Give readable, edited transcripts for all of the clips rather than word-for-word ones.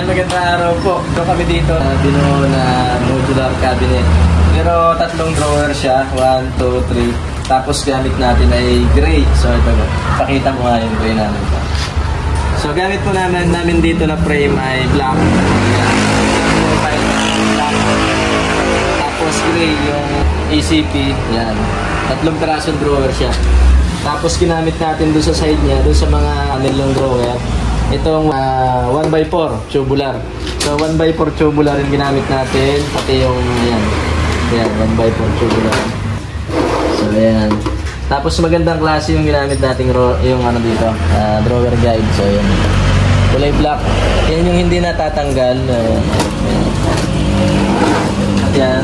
Ayan, magandang araw po. Ito kami dito, binuo na modular cabinet. Pero tatlong drawer siya, 1, 2, 3. Tapos gamit natin ay gray. So ito, pakita mo nga yung gray namin. So gamit po namin dito na frame ay black. Tapos gray yung ACP. Yan. Tatlong pirasong drawer siya. Tapos ginamit natin doon sa side niya, doon sa mga anilong drawer. Itong 1x4 tubular. So 1x4 tubular yung ginamit natin. Pati yung yan. Yan, 1x4 tubular. So ayan. Tapos magandang klase yung ginamit nating yung ano dito, drawer guide. So yan. Kulay black. Yan yung hindi natatanggal. Ayan. Yan.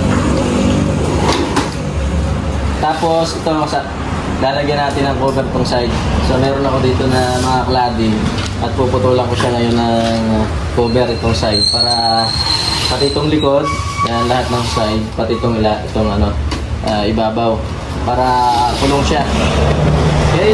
Tapos ito lalagyan natin ng cover tong side. So meron ako dito na mga cladding at puputulan ko siya ngayon ng cover itong side para pati itong likod, yan lahat ng side, pati itong ibabaw para kulong siya. Okay?